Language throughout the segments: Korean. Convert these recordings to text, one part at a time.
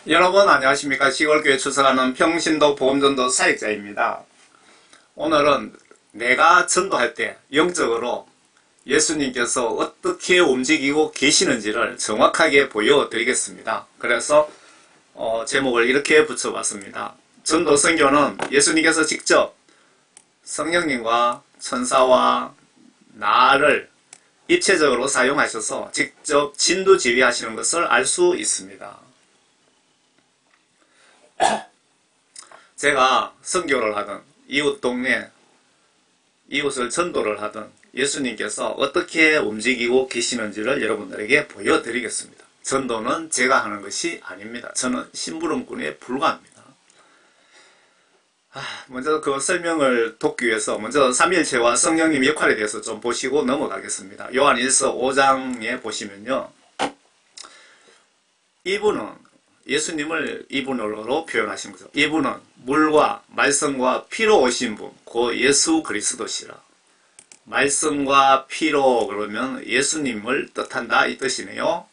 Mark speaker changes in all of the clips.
Speaker 1: 여러분 안녕하십니까. 시골교회 출석하는 평신도 보험전도 사역자입니다. 오늘은 내가 전도할 때 영적으로 예수님께서 어떻게 움직이고 계시는지를 정확하게 보여드리겠습니다. 그래서 제목을 이렇게 붙여봤습니다. 전도 선교는 예수님께서 직접 성령님과 천사와 나를 입체적으로 사용하셔서 직접 진두지휘하시는 것을 알 수 있습니다. 제가 선교를 하든 이웃 동네 이웃을 전도를 하든 예수님께서 어떻게 움직이고 계시는지를 여러분들에게 보여드리겠습니다. 전도는 제가 하는 것이 아닙니다. 저는 심부름꾼에 불과합니다. 먼저 그 설명을 돕기 위해서 먼저 삼위일체와 성령님 역할에 대해서 좀 보시고 넘어가겠습니다. 요한 1서 5장에 보시면요, 이분은 예수님을 이분으로 표현하신 거죠. 이분은 물과 말씀과 피로 오신 분, 그 예수 그리스도시라. 말씀과 피로 그러면 예수님을 뜻한다 이 뜻이네요.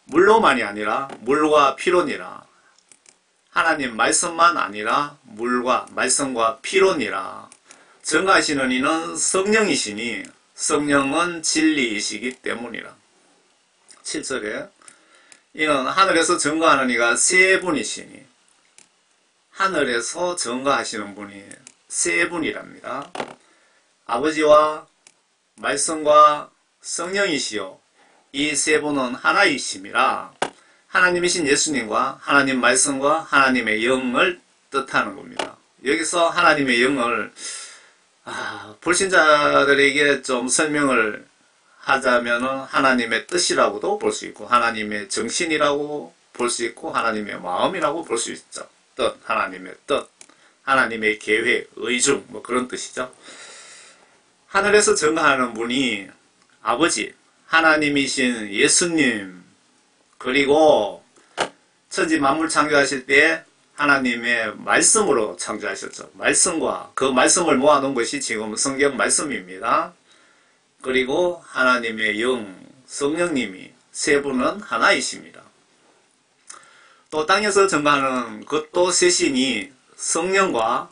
Speaker 1: 물로만이 아니라 물과 피로니라. 하나님 말씀만 아니라 물과 말씀과 피로니라. 증거하시는 이는 성령이시니 성령은 진리이시기 때문이라. 7절에 이는 하늘에서 증거하는 이가 세 분이시니, 하늘에서 증거하시는 분이 세 분이랍니다. 아버지와 말씀과 성령이시요 이 세 분은 하나이심이라. 하나님이신 예수님과 하나님 말씀과 하나님의 영을 뜻하는 겁니다. 여기서 하나님의 영을 불신자들에게 좀 설명을 하자면은 하나님의 뜻이라고도 볼 수 있고, 하나님의 정신이라고 볼 수 있고, 하나님의 마음이라고 볼 수 있죠. 뜻, 하나님의 뜻, 하나님의 계획, 의중, 뭐 그런 뜻이죠. 하늘에서 증거하는 분이 아버지, 하나님이신 예수님, 그리고 천지 만물 창조하실 때 하나님의 말씀으로 창조하셨죠. 말씀과 그 말씀을 모아놓은 것이 지금 성경 말씀입니다. 그리고 하나님의 영, 성령님이 세 분은 하나이십니다. 또 땅에서 증거하는 것도 셋이니 성령과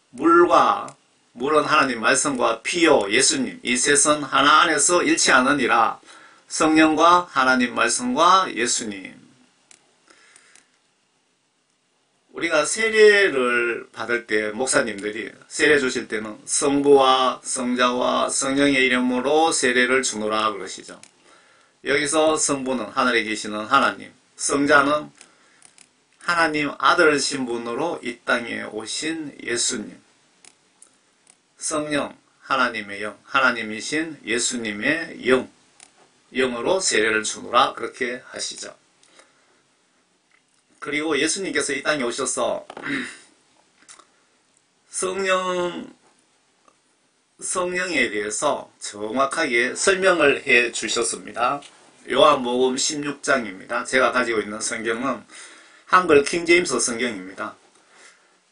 Speaker 1: 물과, 물은 하나님 말씀과 피요 예수님, 이 셋은 하나 안에서 일치하느니라. 성령과 하나님 말씀과 예수님. 우리가 세례를 받을 때 목사님들이 세례 주실 때는 성부와 성자와 성령의 이름으로 세례를 주노라 그러시죠. 여기서 성부는 하늘에 계시는 하나님, 성자는 하나님 아들 신분으로 이 땅에 오신 예수님, 성령 하나님의 영, 하나님이신 예수님의 영, 영으로 세례를 주노라 그렇게 하시죠. 그리고 예수님께서 이 땅에 오셔서 성령에 대해서 정확하게 설명을 해 주셨습니다. 요한복음 16장입니다. 제가 가지고 있는 성경은 한글 킹제임스 성경입니다.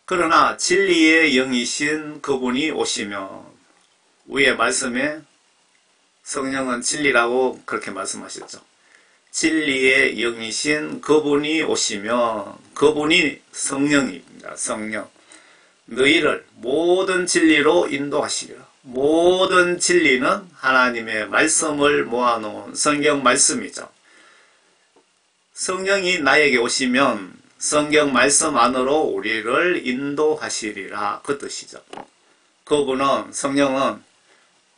Speaker 1: 그러나 진리의 영이신 그분이 오시면, 위에 말씀에 성령은 진리라고 그렇게 말씀하셨죠. 진리의 영이신 그분이 오시면, 그분이 성령입니다. 성령. 너희를 모든 진리로 인도하시리라. 모든 진리는 하나님의 말씀을 모아놓은 성경 말씀이죠. 성령이 나에게 오시면 성경 말씀 안으로 우리를 인도하시리라 그 뜻이죠. 그분은, 성령은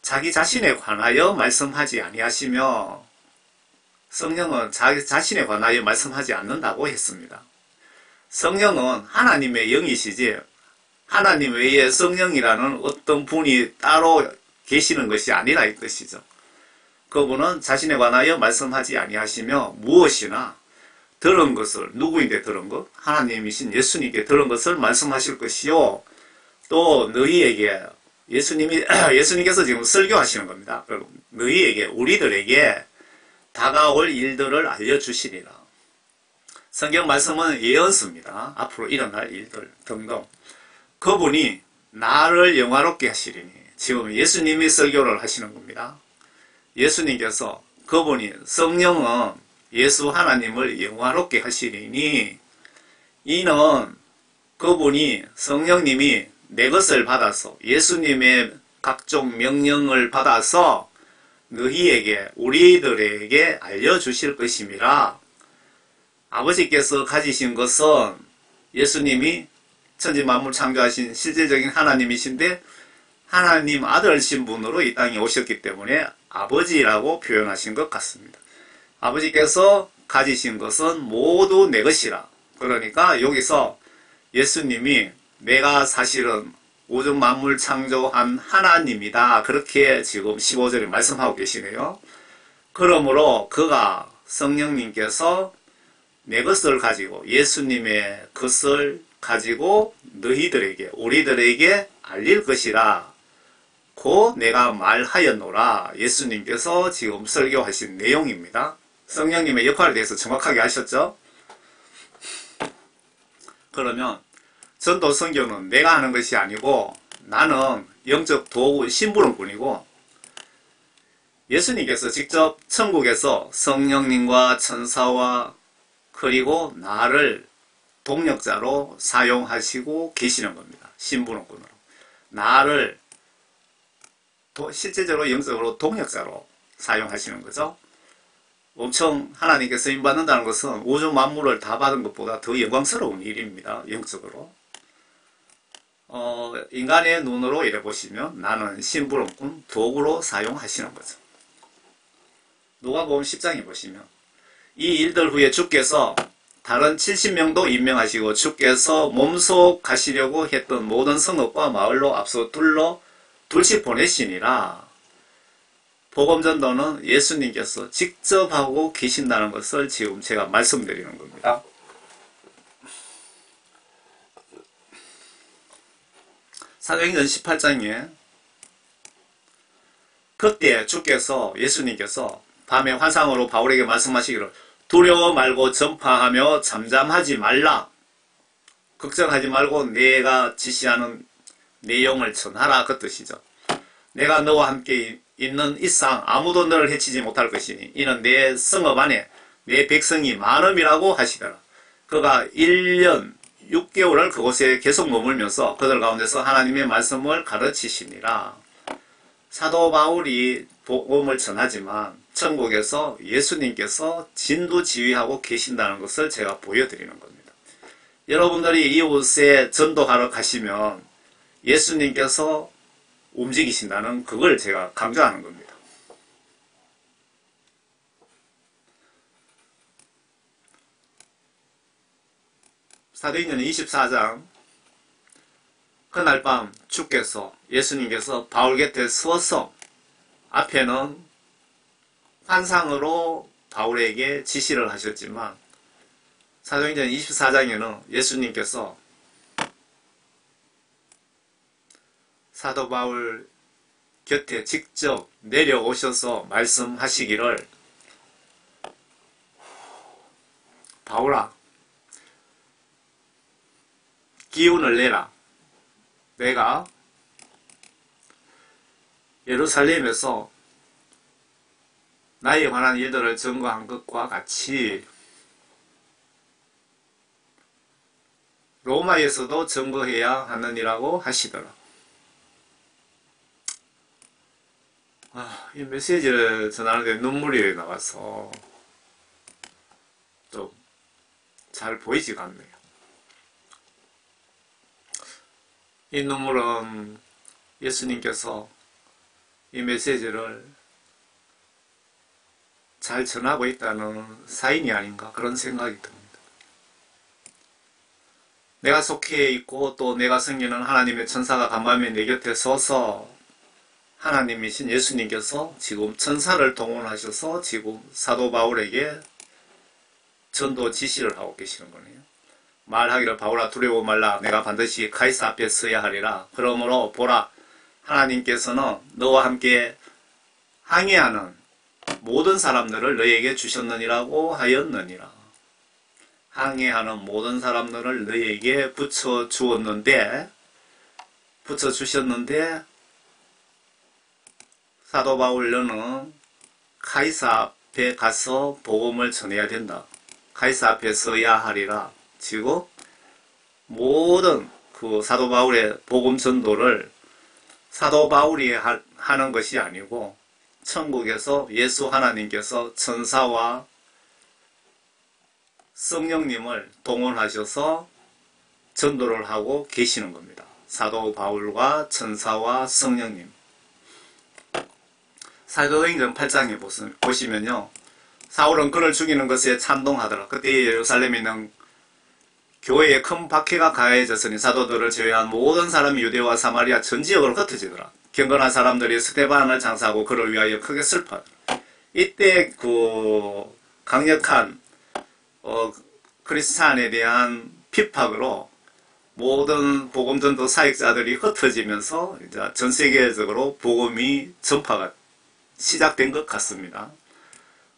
Speaker 1: 자기 자신에 관하여 말씀하지 아니하시며 성령은 자기 자신에 관하여 말씀하지 않는다고 했습니다. 성령은 하나님의 영이시지 하나님 외에 성령이라는 어떤 분이 따로 계시는 것이 아니라 이 뜻이죠. 그분은 자신에 관하여 말씀하지 아니하시며 무엇이나 들은 것을, 누구인데 들은 것? 하나님이신 예수님께 들은 것을 말씀하실 것이요, 또 너희에게, 예수님께서 지금 설교하시는 겁니다. 너희에게, 우리들에게 다가올 일들을 알려주시리라. 성경 말씀은 예언서입니다. 앞으로 일어날 일들 등등. 그분이 나를 영화롭게 하시리니, 지금 예수님이 설교를 하시는 겁니다. 예수님께서, 그분이, 성령은 예수 하나님을 영화롭게 하시리니 이는 그분이 성령님이 내 것을 받아서 예수님의 각종 명령을 받아서 너희에게 우리들에게 알려주실 것임이라. 아버지께서 가지신 것은 예수님이 천지만물 창조하신 실질적인 하나님이신데 하나님 아들 신분으로 이 땅에 오셨기 때문에 아버지라고 표현하신 것 같습니다. 아버지께서 가지신 것은 모두 내 것이라. 그러니까 여기서 예수님이 내가 사실은 우주 만물 창조한 하나님이다. 그렇게 지금 15절에 말씀하고 계시네요. 그러므로 그가 성령님께서 내 것을 가지고 예수님의 것을 가지고 너희들에게 우리들에게 알릴 것이라 고 내가 말하였노라. 예수님께서 지금 설교하신 내용입니다. 성령님의 역할에 대해서 정확하게 아셨죠? 그러면 전도 선교는 내가 하는 것이 아니고 나는 영적 도구 심부름꾼이고 예수님께서 직접 천국에서 성령님과 천사와 그리고 나를 동력자로 사용하시고 계시는 겁니다. 심부름꾼으로. 나를 실제적으로 영적으로 동력자로 사용하시는 거죠. 엄청 하나님께 쓰임받는다는 것은 우주 만물을 다 받은 것보다 더 영광스러운 일입니다. 영적으로. 인간의 눈으로 이래 보시면 나는 심부름꾼 도구로 사용하시는 거죠. 누가복음 10장에 보시면 이 일들 후에 주께서 다른 70명도 임명하시고 주께서 몸소 가시려고 했던 모든 성읍과 마을로 앞서 둘씩 보내시니라. 복음전도는 예수님께서 직접 하고 계신다는 것을 지금 제가 말씀드리는 겁니다. 사도행전 18장에 그때 주께서 예수님께서 밤에 환상으로 바울에게 말씀하시기를 두려워 말고 전파하며 잠잠하지 말라. 걱정하지 말고 내가 지시하는 내용을 전하라. 그 뜻이죠. 내가 너와 함께 있는 이상 아무도 너를 해치지 못할 것이니 이는 내 성읍 안에 내 백성이 많음이라고 하시더라. 그가 1년 6개월을 그곳에 계속 머물면서 그들 가운데서 하나님의 말씀을 가르치시니라. 사도 바울이 복음을 전하지만 천국에서 예수님께서 진두지휘하고 계신다는 것을 제가 보여드리는 겁니다. 여러분들이 이웃에 전도하러 가시면 예수님께서 움직이신다는 그걸 제가 강조하는 겁니다. 사도행전 24장 그날 밤 주께서 예수님께서 바울 곁에 서서 앞에는 환상으로 바울에게 지시를 하셨지만 사도행전 24장에는 예수님께서 사도 바울 곁에 직접 내려오셔서 말씀하시기를 바울아 기운을 내라. 내가 예루살렘에서 나에 관한 일들을 증거한 것과 같이 로마에서도 증거해야 하느니라고 하시더라. 이 메시지를 전하는데 눈물이 나와서 좀 잘 보이지가 않네요. 이 눈물은 예수님께서 이 메시지를 잘 전하고 있다는 사인이 아닌가 그런 생각이 듭니다. 내가 속해 있고 또 내가 섬기는 하나님의 천사가 간밤에 내 곁에 서서 하나님이신 예수님께서 지금 천사를 동원하셔서 지금 사도 바울에게 전도 지시를 하고 계시는 거네요. 말하기를 바울아 두려워 말라. 내가 반드시 가이사 앞에 서야 하리라. 그러므로 보라 하나님께서는 너와 함께 항해하는 모든 사람들을 너에게 주셨느니라고 하였느니라. 항해하는 모든 사람들을 너에게 붙여주셨는데 사도 바울 너는 가이사 앞에 가서 복음을 전해야 된다. 가이사 앞에 서야 하리라. 지고 모든 그 사도 바울의 복음 전도를 사도 바울이 하는 것이 아니고 천국에서 예수 하나님께서 천사와 성령님을 동원하셔서 전도를 하고 계시는 겁니다. 사도 바울과 천사와 성령님. 사도행전 8장에 보시면요. 사울은 그를 죽이는 것에 찬동하더라. 그때 예루살렘에 있는 교회에 큰 박해가 가해졌으니 사도들을 제외한 모든 사람이 유대와 사마리아 전 지역으로 흩어지더라. 경건한 사람들이 스데반을 장사하고 그를 위하여 크게 슬퍼하더라. 이때 그 강력한 크리스찬에 대한 핍박으로 모든 복음전도 사역자들이 흩어지면서 이제 전 세계적으로 복음이 전파가 시작된 것 같습니다.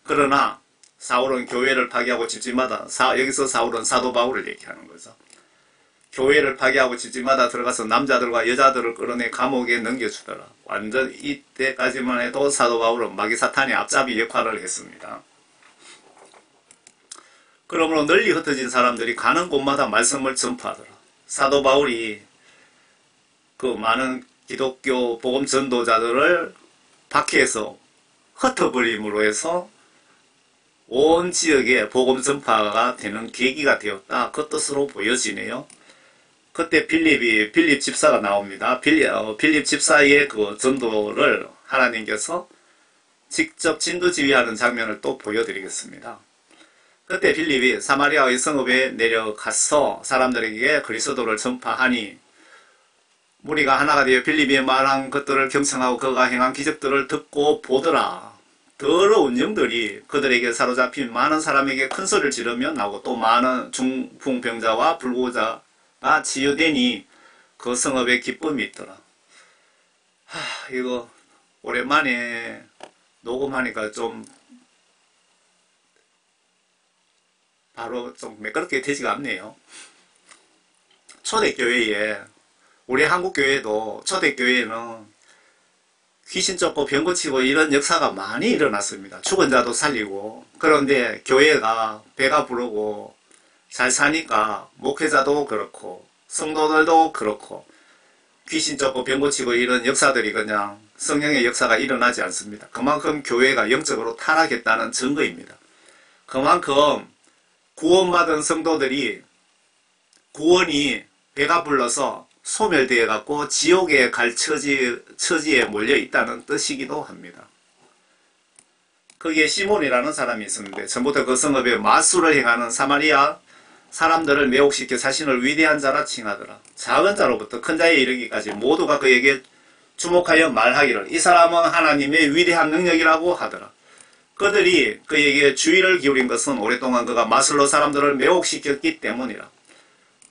Speaker 1: 그러나 사울은 교회를 파괴하고 집집마다 여기서 사울은 사도 바울을 얘기하는 거죠. 교회를 파괴하고 집집마다 들어가서 남자들과 여자들을 끌어내 감옥에 넘겨주더라. 완전 이때까지만 해도 사도 바울은 마귀 사탄의 앞잡이 역할을 했습니다. 그러므로 널리 흩어진 사람들이 가는 곳마다 말씀을 전파하더라. 사도 바울이 그 많은 기독교 복음 전도자들을 박해해서 흩어버림으로 해서 온 지역에 복음 전파가 되는 계기가 되었다. 그 뜻으로 보여지네요. 그때 빌립 집사가 나옵니다. 빌립 집사의 그 전도를 하나님께서 직접 진두지휘하는 장면을 또 보여드리겠습니다. 그때 빌립이 사마리아의 성읍에 내려가서 사람들에게 그리스도를 전파하니 무리가 하나가 되어 빌립이 말한 것들을 경청하고 그가 행한 기적들을 듣고 보더라. 더러운 영들이 그들에게 사로잡힌 많은 사람에게 큰 소리를 지르며 나오고 또 많은 중풍병자와 불구자가 치유되니 그 성읍에 기쁨이 있더라. 이거 오랜만에 녹음하니까 좀 바로 좀 매끄럽게 되지가 않네요. 초대교회에 우리 한국교회도 초대교회는 귀신 쫓고 병 고치고 이런 역사가 많이 일어났습니다. 죽은 자도 살리고. 그런데 교회가 배가 부르고 잘 사니까 목회자도 그렇고 성도들도 그렇고 귀신 쫓고 병 고치고 이런 역사들이 그냥 성령의 역사가 일어나지 않습니다. 그만큼 교회가 영적으로 타락했다는 증거입니다. 그만큼 구원받은 성도들이 구원이 배가 불러서 소멸되어 갖고 지옥에 갈 처지에 몰려 있다는 뜻이기도 합니다. 거기에 시몬이라는 사람이 있었는데 전부터 그 성읍에 마술을 행하는 사마리아 사람들을 매혹시켜 자신을 위대한 자라 칭하더라. 작은 자로부터 큰 자에 이르기까지 모두가 그에게 주목하여 말하기를 이 사람은 하나님의 위대한 능력이라고 하더라. 그들이 그에게 주의를 기울인 것은 오랫동안 그가 마술로 사람들을 매혹시켰기 때문이라.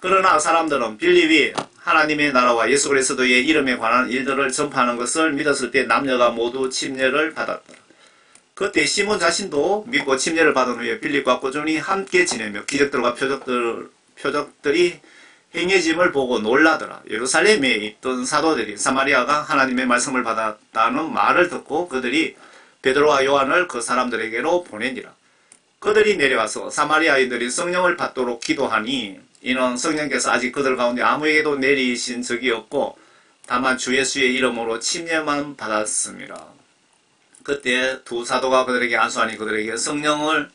Speaker 1: 그러나 사람들은 빌립이 하나님의 나라와 예수 그리스도의 이름에 관한 일들을 전파하는 것을 믿었을 때 남녀가 모두 침례를 받았더라. 그때 시몬 자신도 믿고 침례를 받은 후에 빌립과 꾸준히 함께 지내며 기적들과 표적들이 행해짐을 보고 놀라더라. 예루살렘에 있던 사도들이 사마리아가 하나님의 말씀을 받았다는 말을 듣고 그들이 베드로와 요한을 그 사람들에게로 보내니라. 그들이 내려와서 사마리아인들이 성령을 받도록 기도하니 이는 성령께서 아직 그들 가운데 아무에게도 내리신 적이 없고 다만 주 예수의 이름으로 침례만 받았습니다. 그때 두 사도가 그들에게 안수하니 그들이 성령을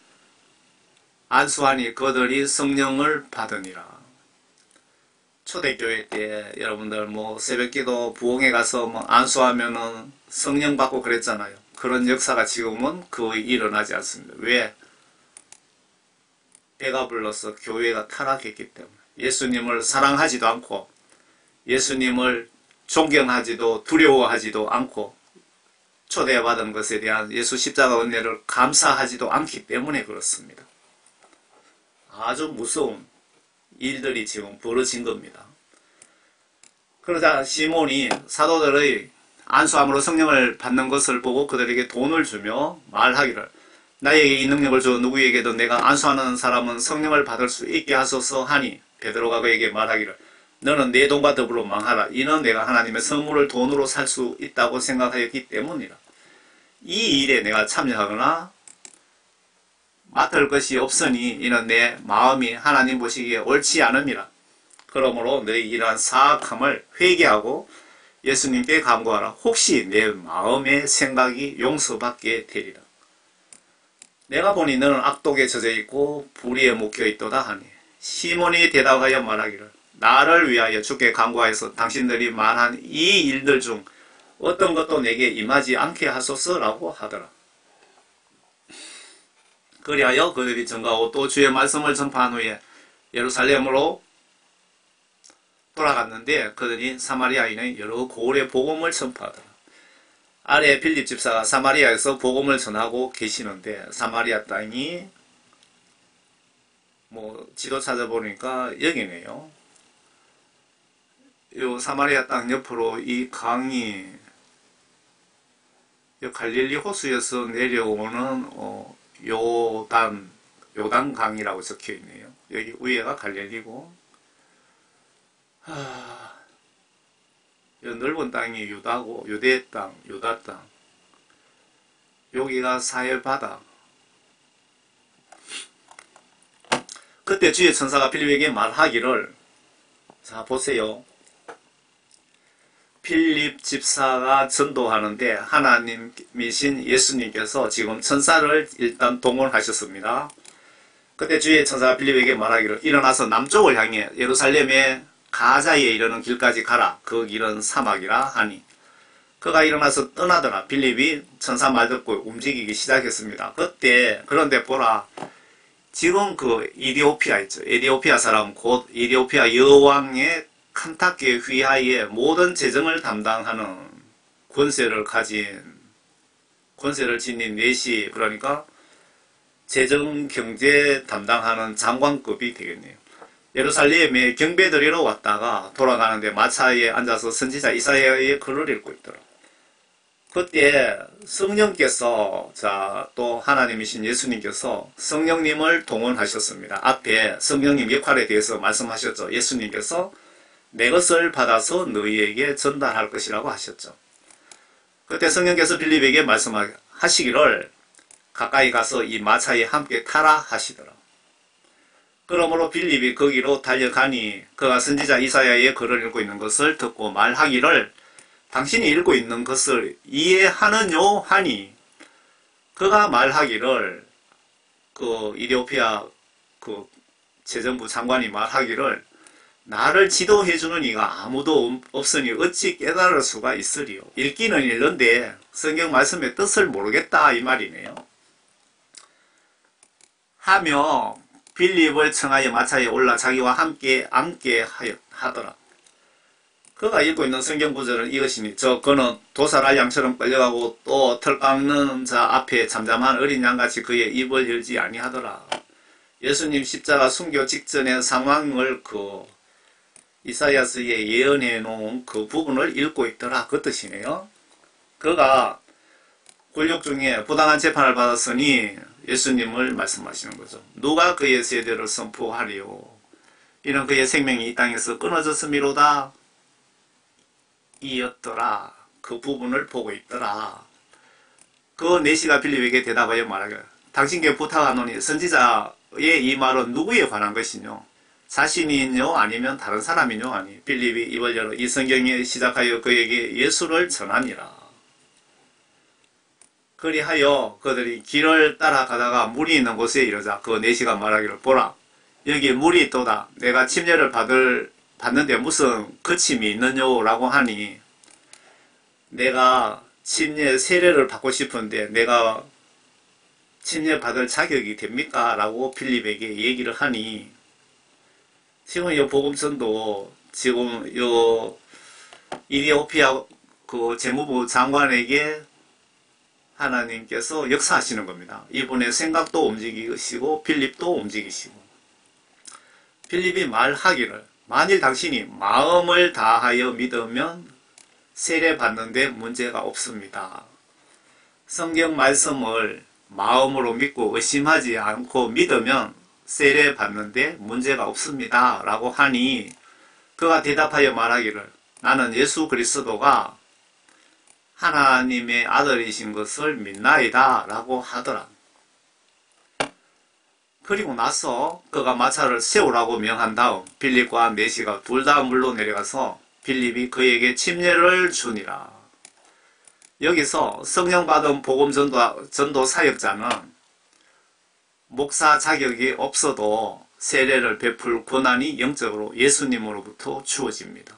Speaker 1: 받으니라. 초대교회 때 여러분들 새벽기도 부흥회 가서 안수하면은 성령 받고 그랬잖아요. 그런 역사가 지금은 거의 일어나지 않습니다. 왜? 배가 불러서 교회가 타락했기 때문에 예수님을 사랑하지도 않고 예수님을 존경하지도 두려워하지도 않고 초대받은 것에 대한 예수 십자가 은혜를 감사하지도 않기 때문에 그렇습니다. 아주 무서운 일들이 지금 벌어진 겁니다. 그러자 시몬이 사도들의 안수함으로 성령을 받는 것을 보고 그들에게 돈을 주며 말하기를 나에게 이 능력을 줘 누구에게도 내가 안수하는 사람은 성령을 받을 수 있게 하소서 하니 베드로가 그에게 말하기를 너는 내 돈과 더불어 망하라. 이는 내가 하나님의 선물을 돈으로 살 수 있다고 생각하였기 때문이라. 이 일에 내가 참여하거나 맡을 것이 없으니 이는 내 마음이 하나님 보시기에 옳지 않음이라. 그러므로 너희 이러한 사악함을 회개하고 예수님께 간구하라. 혹시 내 마음의 생각이 용서받게 되리라. 내가 보니 너는 악독에 젖어 있고 불의에 묶여 있도다 하니 시몬이 대답하여 말하기를 나를 위하여 주께 간구하여서 당신들이 말한 이 일들 중 어떤 것도 내게 임하지 않게 하소서라고 하더라. 그리하여 그들이 전가하고 또 주의 말씀을 전파한 후에 예루살렘으로 돌아갔는데 그들이 사마리아인의 여러 고을의 복음을 전파하더라. 아래 빌립 집사가 사마리아에서 복음을 전하고 계시는데 사마리아 땅이 지도 찾아보니까 여기네요. 요 사마리아 땅 옆으로 이 강이 갈릴리 호수에서 내려오는 요단 강이라고 적혀 있네요. 여기 위에가 갈릴리고 이 넓은 땅이 유다고 유대 땅, 유다 땅. 여기가 사해 바다. 그때 주의 천사가 빌립에게 말하기를 자 보세요. 빌립 집사가 전도하는데 하나님이신 예수님께서 지금 천사를 일단 동원하셨습니다. 그때 주의 천사가 빌립에게 말하기를 일어나서 남쪽을 향해 예루살렘의 가자에 이르는 길까지 가라. 그 길은 사막이라 하니 그가 일어나서 떠나더라. 빌립이 천사 말 듣고 움직이기 시작했습니다. 그런데 보라 지금 그 이디오피아 있죠. 에디오피아 사람 곧 이디오피아 여왕의 칸타케 휘하의 모든 재정을 담당하는 권세를 지닌 넷이 그러니까 재정 경제 담당하는 장관급이 되겠네요. 예루살렘에 경배드리러 왔다가 돌아가는데 마차에 앉아서 선지자 이사야의 글을 읽고 있더라. 그때 성령께서 또 하나님이신 예수님께서 성령님을 동원하셨습니다. 앞에 성령님 역할에 대해서 말씀하셨죠. 예수님께서 내 것을 받아서 너희에게 전달할 것이라고 하셨죠. 그때 성령께서 빌립에게 말씀하시기를 가까이 가서 이 마차에 함께 타라 하시더라. 그러므로 빌립이 거기로 달려가니 그가 선지자 이사야의 글을 읽고 있는 것을 듣고 말하기를 당신이 읽고 있는 것을 이해하느뇨 하니 그가 말하기를 그 이디오피아 그 재정부 장관이 말하기를 나를 지도해주는 이가 아무도 없으니 어찌 깨달을 수가 있으리요. 읽기는 읽는데 성경 말씀의 뜻을 모르겠다 이 말이네요. 하며 빌립을 청하여 마차에 올라 자기와 함께 앉게 하더라. 그가 읽고 있는 성경 구절은 이것이니 그는 도살할 양처럼 끌려가고 또 털 깎는 자 앞에 잠잠한 어린 양같이 그의 입을 열지 아니하더라. 예수님 십자가 순교 직전의 상황을 이사야서에 예언해 놓은 그 부분을 읽고 있더라. 그 뜻이네요. 그가 권력 중에 부당한 재판을 받았으니 예수님을 말씀하시는 거죠. 누가 그의 세대를 선포하리요. 이는 그의 생명이 이 땅에서 끊어졌음이로다. 이었더라. 그 부분을 보고 있더라. 그 내시가 빌립에게 대답하여 말하기를 당신께 부탁하노니 선지자의 이 말은 누구에 관한 것이뇨? 자신이뇨 아니면 다른 사람이뇨? 하니 빌립이 입을 열어 이 성경에 시작하여 그에게 예수를 전하니라. 그리하여 그들이 길을 따라가다가 물이 있는 곳에 이르자 그 내시가 말하기를 보라 여기 물이 있도다. 내가 침례를 받는데 무슨 거침이 있느뇨? 라고 하니 내가 침례 세례를 받고 싶은데 내가 침례 받을 자격이 됩니까? 라고 빌립에게 얘기를 하니 지금 이 복음전도 지금 이 이디오피아 그 재무부 장관에게 하나님께서 역사하시는 겁니다. 이분의 생각도 움직이시고 빌립도 움직이시고 빌립이 말하기를 만일 당신이 마음을 다하여 믿으면 세례 받는데 문제가 없습니다. 성경 말씀을 마음으로 믿고 의심하지 않고 믿으면 세례 받는데 문제가 없습니다. 라고 하니 그가 대답하여 말하기를 나는 예수 그리스도가 하나님의 아들이신 것을 믿나이다 라고 하더라. 그리고 나서 그가 마차를 세우라고 명한 다음 빌립과 내시가 둘 다 물로 내려가서 빌립이 그에게 침례를 주니라. 여기서 성령 받은 복음 전도 사역자는 목사 자격이 없어도 세례를 베풀 권한이 영적으로 예수님으로부터 주어집니다.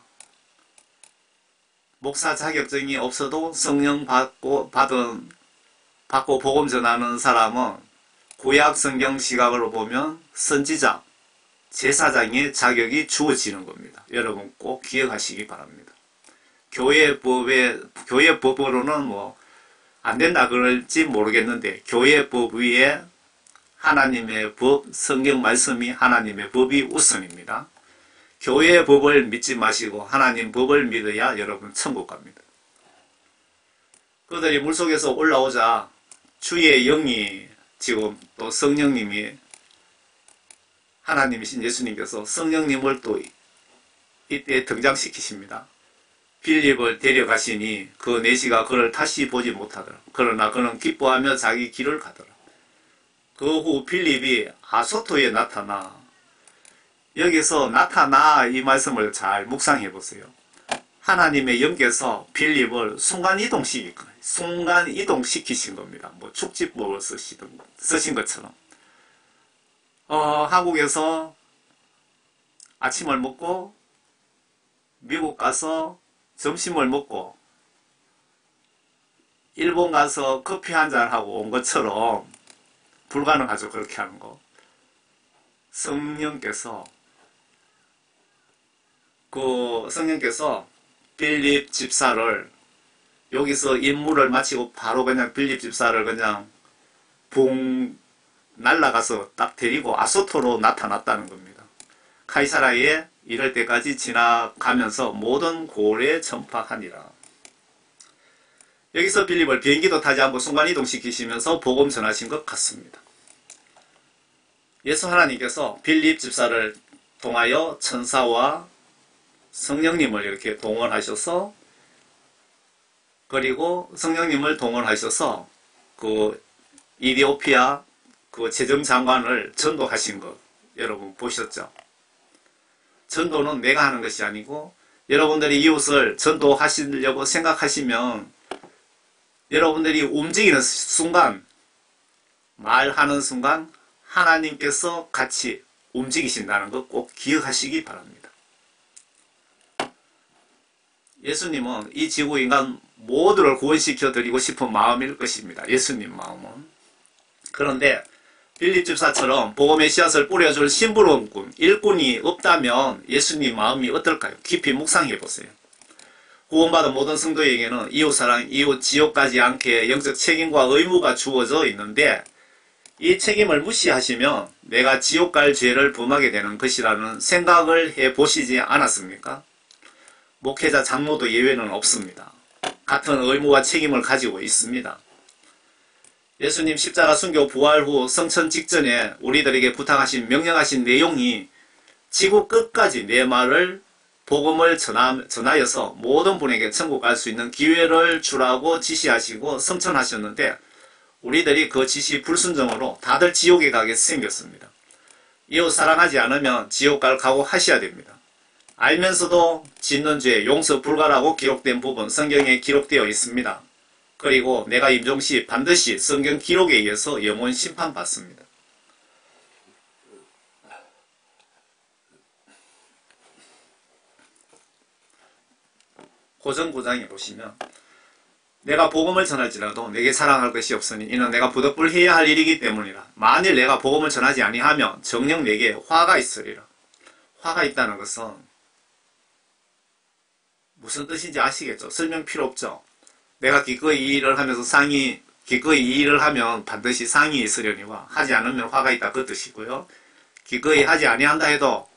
Speaker 1: 목사 자격증이 없어도 성령 받고 복음 전하는 사람은 구약 성경 시각으로 보면 선지자, 제사장의 자격이 주어지는 겁니다. 여러분 꼭 기억하시기 바랍니다. 교회 법으로는 뭐 안 된다 그럴지 모르겠는데 교회 법 위에 하나님의 법, 성경 말씀이 하나님의 법이 우선입니다. 교회의 법을 믿지 마시고 하나님 법을 믿어야 여러분 천국 갑니다. 그들이 물속에서 올라오자 주의 영이 지금 또 성령님이 하나님이신 예수님께서 성령님을 또 이때 등장시키십니다. 빌립을 데려가시니 그 내시가 그를 다시 보지 못하더라. 그러나 그는 기뻐하며 자기 길을 가더라. 그 후 빌립이 아소토에 나타나, 여기서 나타나 이 말씀을 잘 묵상해 보세요. 하나님의 영께서 빌립을 순간 이동시키신 겁니다. 뭐 축지법을 쓰신 것처럼. 한국에서 아침을 먹고 미국 가서 점심을 먹고 일본 가서 커피 한잔 하고 온 것처럼 불가능하죠. 그렇게 하는 거. 성령께서 빌립 집사를 여기서 임무를 마치고 바로 그냥 빌립 집사를 그냥 붕 날아가서 딱 데리고 아소토로 나타났다는 겁니다. 카이사라에 이럴 때까지 지나가면서 모든 고을에 전파하니라. 여기서 빌립을 비행기도 타지 않고 순간이동시키시면서 복음 전하신 것 같습니다. 예수 하나님께서 빌립 집사를 통하여 천사와 성령님을 이렇게 동원하셔서, 그리고 성령님을 동원하셔서 그 이디오피아 그 재정장관을 전도하신 것 여러분 보셨죠? 전도는 내가 하는 것이 아니고 여러분들이 이웃을 전도하시려고 생각하시면 여러분들이 움직이는 순간, 말하는 순간 하나님께서 같이 움직이신다는 것 꼭 기억하시기 바랍니다. 예수님은 이 지구 인간 모두를 구원시켜 드리고 싶은 마음일 것입니다. 예수님 마음은. 그런데 빌립 집사처럼 복음의 씨앗을 뿌려줄 심부름꾼, 일꾼이 없다면 예수님 마음이 어떨까요? 깊이 묵상해 보세요. 구원받은 모든 성도에게는 이웃사랑, 이웃 지옥 가지 않게 영적 책임과 의무가 주어져 있는데 이 책임을 무시하시면 내가 지옥 갈 죄를 범하게 되는 것이라는 생각을 해보시지 않았습니까? 목회자 장로도 예외는 없습니다. 같은 의무와 책임을 가지고 있습니다. 예수님 십자가 순교 부활 후 성천 직전에 우리들에게 부탁하신 명령하신 내용이 지구 끝까지 내 말을 복음을 전하여서 모든 분에게 천국 갈 수 있는 기회를 주라고 지시하시고 성천하셨는데 우리들이 그 지시 불순종으로 다들 지옥에 가게 생겼습니다. 이웃 사랑하지 않으면 지옥 갈 각오하셔야 됩니다. 알면서도 짓는 죄 용서 불가라고 기록된 부분 성경에 기록되어 있습니다. 그리고 내가 임종시 반드시 성경 기록에 의해서 영원 심판받습니다. 고전 9장에 보시면 내가 복음을 전할지라도 내게 사랑할 것이 없으니 이는 내가 부득불해야 할 일이기 때문이라. 만일 내가 복음을 전하지 아니하면 정녕 내게 화가 있으리라. 화가 있다는 것은 무슨 뜻인지 아시겠죠? 설명 필요 없죠? 내가 기꺼이 이 일을 하면서 기꺼이 이 일을 하면 반드시 상이 있으려니와 하지 않으면 화가 있다 그 뜻이고요. 기꺼이 하지 아니한다 해도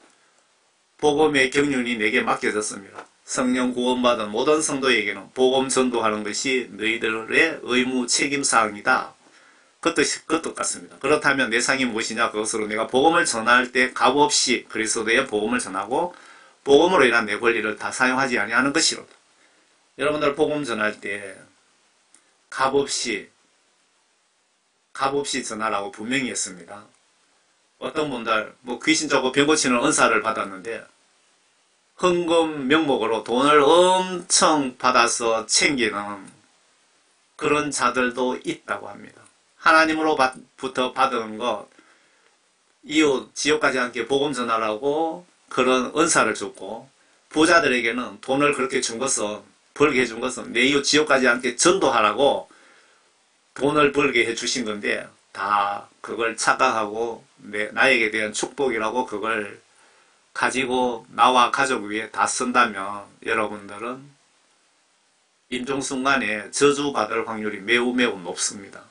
Speaker 1: 복음의 경륜이 내게 맡겨졌습니다. 성령 구원받은 모든 성도에게는 복음 전도하는 것이 너희들의 의무 책임사항이다. 그 뜻 같습니다. 그렇다면 내 상이 무엇이냐? 그것으로 내가 복음을 전할 때 값없이 그리스도의 복음을 전하고 복음으로 인한 내 권리를 다 사용하지 아니하는 것이로다. 여러분들 복음 전할 때 값없이 전하라고 분명히 했습니다. 어떤 분들 뭐 귀신 잡고 병 고치는 은사를 받았는데 헌금 명목으로 돈을 엄청 받아서 챙기는 그런 자들도 있다고 합니다. 하나님으로부터 받은 것, 이웃 지옥 가지 않게 복음 전하라고 그런 은사를 줬고, 부자들에게는 돈을 그렇게 준 것은, 벌게 해준 것은 내 이웃 지옥 가지 않게 전도하라고 돈을 벌게 해주신 건데, 다 그걸 착각하고 나에게 대한 축복이라고 그걸 가지고 나와 가족 위에 다 쓴다면 여러분들은 임종순간에 저주받을 확률이 매우 매우 높습니다.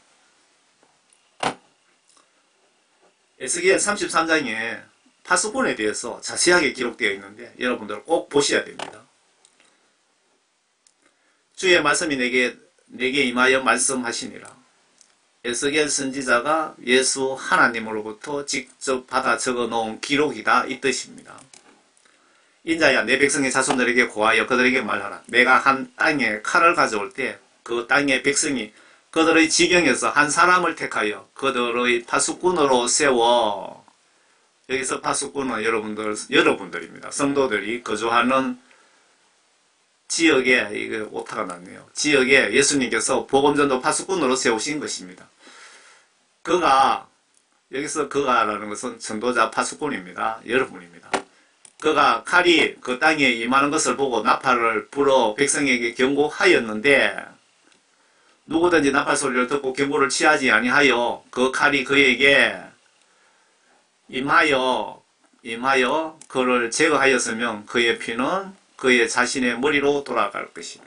Speaker 1: 에스겔 33장에 파수꾼에 대해서 자세하게 기록되어 있는데 여러분들 꼭 보셔야 됩니다. 주의 말씀이 내게 임하여 말씀하시니라. 에스겔 선지자가 예수 하나님으로부터 직접 받아 적어 놓은 기록이다 이 뜻입니다. 인자야 내 백성의 자손들에게 고하여 그들에게 말하라. 내가 한 땅에 칼을 가져올 때 그 땅의 백성이 그들의 지경에서 한 사람을 택하여 그들의 파수꾼으로 세워. 여기서 파수꾼은 여러분들입니다. 성도들이 거주하는 지역에, 이게 오타가 났네요. 지역에 예수님께서 복음전도 파수꾼으로 세우신 것입니다. 여기서 그가라는 것은 전도자 파수꾼입니다. 여러분입니다. 그가 칼이 그 땅에 임하는 것을 보고 나팔을 불어 백성에게 경고하였는데, 누구든지 나팔 소리를 듣고 경고를 취하지 아니하여 그 칼이 그에게 임하여 그를 제거하였으면 그의 피는 그의 자신의 머리로 돌아갈 것이다.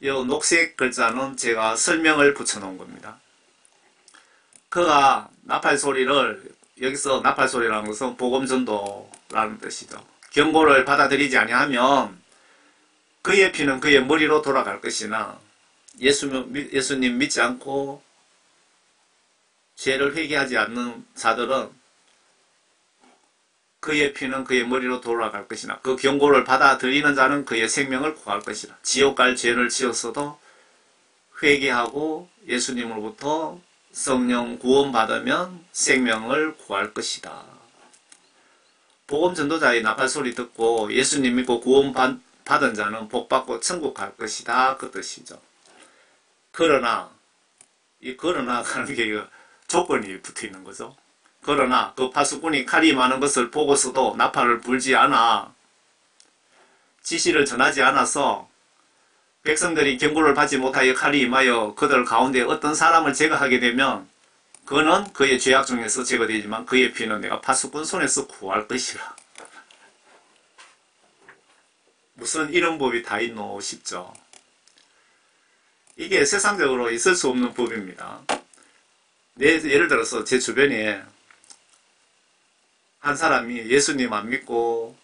Speaker 1: 이 녹색 글자는 제가 설명을 붙여놓은 겁니다. 그가 나팔소리를, 여기서 나팔소리라는 것은 복음전도라는 뜻이죠. 경고를 받아들이지 아니하면 그의 피는 그의 머리로 돌아갈 것이나 예수님 믿지 않고 죄를 회개하지 않는 자들은 그의 피는 그의 머리로 돌아갈 것이나 그 경고를 받아들이는 자는 그의 생명을 구할 것이라. 지옥 갈 죄를 지었어도 회개하고 예수님으로부터 성령 구원 받으면 생명을 구할 것이다. 복음 전도자의 나팔소리 듣고 예수님 믿고 구원 받은 자는 복받고 천국 갈 것이다 그 뜻이죠. 그러나 하는 게 조건이 붙어 있는 거죠. 그러나 그 파수꾼이 칼이 많은 것을 보고서도 나팔을 불지 않아 지시를 전하지 않아서 백성들이 경고를 받지 못하여 칼이 임하여 그들 가운데 어떤 사람을 제거하게 되면 그는 그의 죄악 중에서 제거되지만 그의 피는 내가 파수꾼 손에서 구할 것이라. 무슨 이런 법이 다 있노 싶죠. 이게 세상적으로 있을 수 없는 법입니다. 예를 들어서 제 주변에 한 사람이 예수님 안 믿고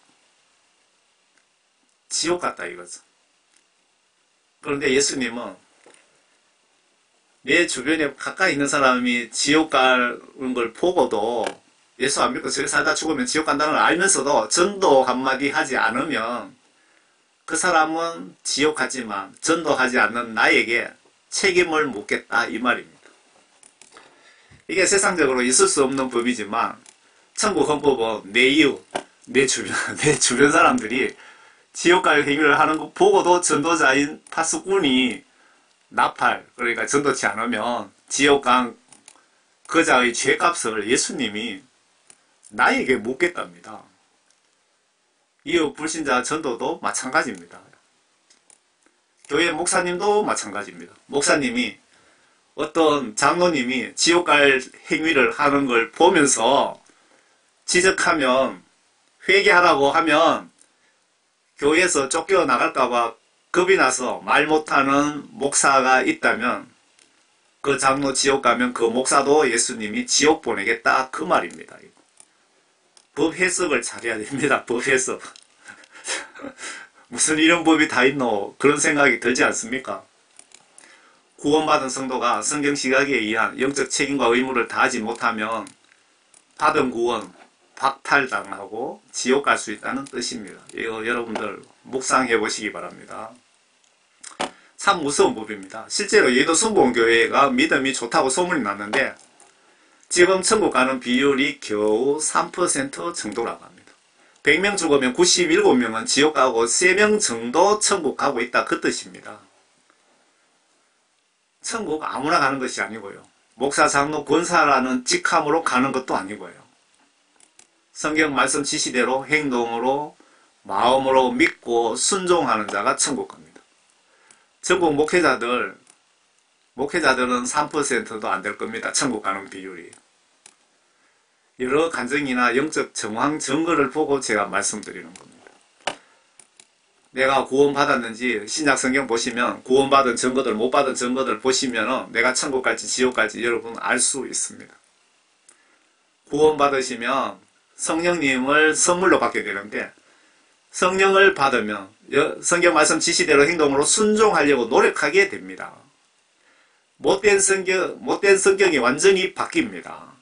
Speaker 1: 지옥 갔다 이거죠. 그런데 예수님은 내 주변에 가까이 있는 사람이 지옥 가는 걸 보고도 예수 안 믿고 저기 살다 죽으면 지옥 간다는 걸 알면서도 전도 한마디 하지 않으면 그 사람은 지옥 갔지만 전도하지 않는 나에게 책임을 묻겠다 이 말입니다. 이게 세상적으로 있을 수 없는 법이지만 천국 헌법은 내 이웃, 내 주변 사람들이 지옥 갈 행위를 하는 거 보고도 전도자인 파수꾼이 나팔, 그러니까 전도치 않으면 지옥 간 그자의 죄값을 예수님이 나에게 묻겠답니다. 이웃 불신자 전도도 마찬가지입니다. 교회 목사님도 마찬가지입니다. 목사님이 어떤 장로님이 지옥 갈 행위를 하는 걸 보면서 지적하면 회개하라고 하면 교회에서 쫓겨나갈까봐 겁이 나서 말 못하는 목사가 있다면 그 장로 지옥 가면 그 목사도 예수님이 지옥 보내겠다 그 말입니다. 법 해석을 잘해야 됩니다. 법 해석. 무슨 이런 법이 다 있노 그런 생각이 들지 않습니까? 구원받은 성도가 성경 시각에 의한 영적 책임과 의무를 다하지 못하면 받은 구원 박탈당하고 지옥 갈 수 있다는 뜻입니다. 이거 여러분들 묵상해 보시기 바랍니다. 참 무서운 법입니다. 실제로 예도 순복음교회가 믿음이 좋다고 소문이 났는데 지금 천국 가는 비율이 겨우 3% 정도라고 합니다. 100명 죽으면 97명은 지옥 가고 3명 정도 천국 가고 있다 그 뜻입니다. 천국 아무나 가는 것이 아니고요. 목사, 장로, 권사라는 직함으로 가는 것도 아니고요. 성경 말씀 지시대로 행동으로 마음으로 믿고 순종하는 자가 천국 갑니다. 전국 목회자들은 3%도 안 될 겁니다. 천국 가는 비율이. 여러 간증이나 영적 정황 증거를 보고 제가 말씀드리는 겁니다. 내가 구원받았는지 신약 성경 보시면 구원받은 증거들 못 받은 증거들 보시면 내가 천국 갈지 지옥 갈지 여러분 알 수 있습니다. 구원받으시면 성령님을 선물로 받게 되는데 성령을 받으면 성경 말씀 지시대로 행동으로 순종하려고 노력하게 됩니다. 못된 성경이 완전히 바뀝니다.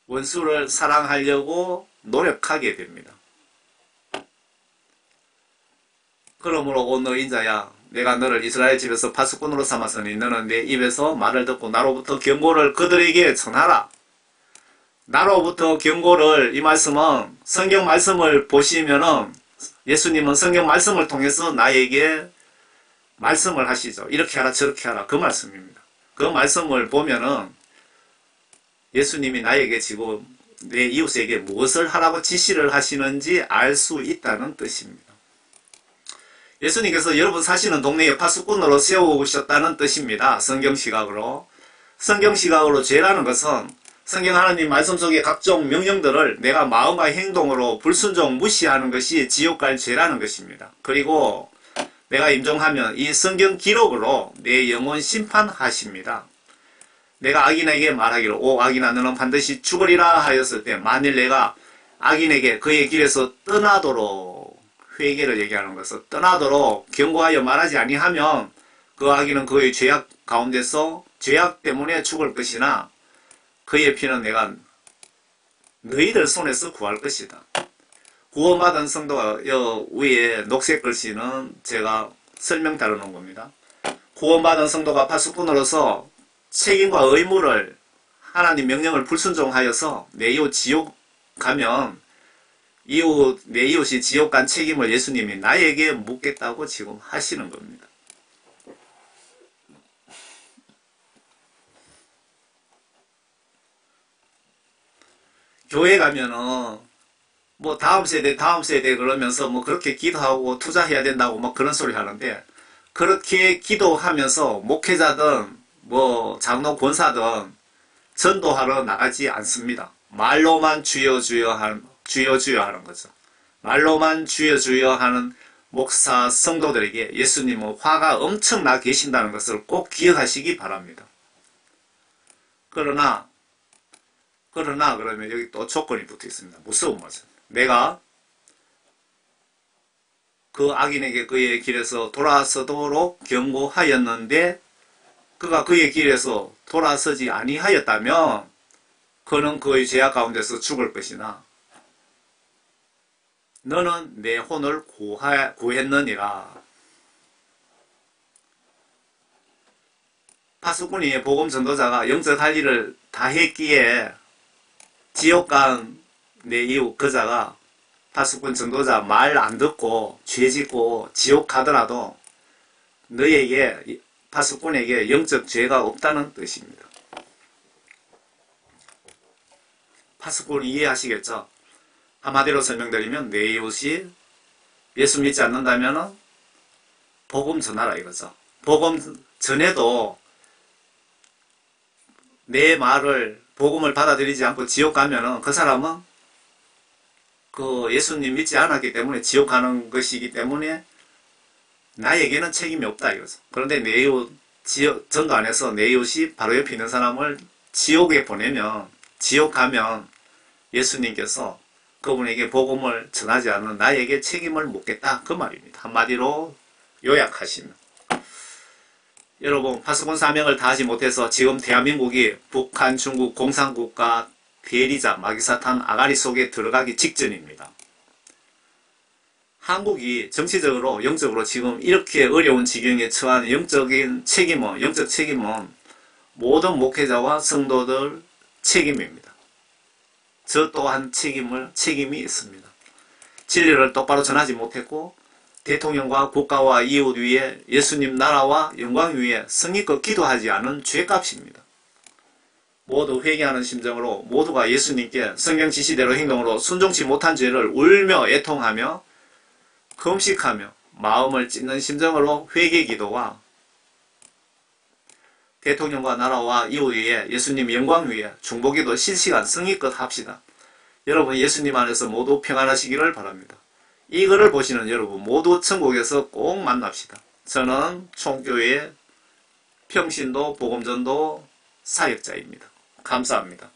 Speaker 1: 원수를 사랑하려고 노력하게 됩니다. 그러므로 오 너 인자야 내가 너를 이스라엘 집에서 파수꾼으로 삼았으니 너는 내 입에서 말을 듣고 나로부터 경고를 그들에게 전하라. 나로부터 경고를 이 말씀은 성경 말씀을 보시면은 예수님은 성경 말씀을 통해서 나에게 말씀을 하시죠. 이렇게 하라 저렇게 하라 그 말씀입니다. 그 말씀을 보면은 예수님이 나에게 지금 내 이웃에게 무엇을 하라고 지시를 하시는지 알 수 있다는 뜻입니다. 예수님께서 여러분 사시는 동네에 파수꾼으로 세우셨다는 뜻입니다. 성경시각으로. 성경시각으로 죄라는 것은 성경 하나님 말씀 속의 각종 명령들을 내가 마음과 행동으로 불순종 무시하는 것이 지옥 갈 죄라는 것입니다. 그리고 내가 임종하면 이 성경 기록으로 내 영혼 심판하십니다. 내가 악인에게 말하기를 오 악인아 너는 반드시 죽으리라 하였을 때 만일 내가 악인에게 그의 길에서 떠나도록 회개를 얘기하는 것은 떠나도록 경고하여 말하지 아니하면 그 악인은 그의 죄악 가운데서 죄악 때문에 죽을 것이나 그의 피는 내가 너희들 손에서 구할 것이다. 구원받은 성도가 위에 녹색 글씨는 제가 설명 따르는 겁니다. 구원받은 성도가 파수꾼으로서 책임과 의무를 하나님 명령을 불순종하여서 내 이웃 지옥 가면 내 이웃이 지옥 간 책임을 예수님이 나에게 묻겠다고 지금 하시는 겁니다. 교회 가면은 뭐 다음 세대 그러면서 뭐 그렇게 기도하고 투자해야 된다고 뭐 그런 소리 하는데 그렇게 기도하면서 목회자든 뭐 장로 권사든 전도하러 나가지 않습니다. 말로만 주여 주여 하는 거죠. 말로만 주여 주여 하는 목사 성도들에게 예수님은 화가 엄청 나 계신다는 것을 꼭 기억하시기 바랍니다. 그러나 그러면 여기 또 조건이 붙어 있습니다. 무서운 거죠. 내가 그 악인에게 그의 길에서 돌아서도록 경고하였는데 그가 그의 길에서 돌아서지 아니하였다면 그는 그의 죄악 가운데서 죽을 것이나 너는 내 혼을 구했느니라. 파수꾼이 복음 전도자가 영적 할 일을 다 했기에 지옥 간 내 이웃 그자가 파수꾼 전도자 말 안 듣고 죄 짓고 지옥 가더라도 너에게 파수꾼에게 영적 죄가 없다는 뜻입니다. 파수꾼 이해하시겠죠? 한마디로 설명드리면 내 이웃이 예수 믿지 않는다면 복음 전하라 이거죠. 복음 전해도 내 말을 복음을 받아들이지 않고 지옥 가면은 그 사람은 그 예수님 믿지 않았기 때문에 지옥 가는 것이기 때문에 나에게는 책임이 없다 이거죠. 그런데 내 이웃 전도 안 해서 내 이웃이 바로 옆에 있는 사람을 지옥에 보내면 지옥 가면 예수님께서 그분에게 복음을 전하지 않는 나에게 책임을 묻겠다 그 말입니다. 한마디로 요약하시면 여러분 파수꾼 사명을 다하지 못해서 지금 대한민국이 북한, 중국, 공산국가 대리자, 마귀사탄, 아가리 속에 들어가기 직전입니다. 한국이 정치적으로 영적으로 지금 이렇게 어려운 지경에 처한 영적 책임은 모든 목회자와 성도들 책임입니다. 저 또한 책임이 있습니다. 진리를 똑바로 전하지 못했고 대통령과 국가와 이웃 위에 예수님 나라와 영광 위에 성의껏 기도하지 않은 죄값입니다. 모두 회개하는 심정으로 모두가 예수님께 성경 지시대로 행동으로 순종치 못한 죄를 울며 애통하며 금식하며 마음을 찢는 심정으로 회개 기도와 대통령과 나라와 이웃 위에 예수님 영광 위에 중보기도 실시간 성의껏 합시다. 여러분 예수님 안에서 모두 평안하시기를 바랍니다. 이 글을 보시는 여러분 모두 천국에서 꼭 만납시다. 저는 총교회의 평신도 복음전도 사역자입니다. 감사합니다.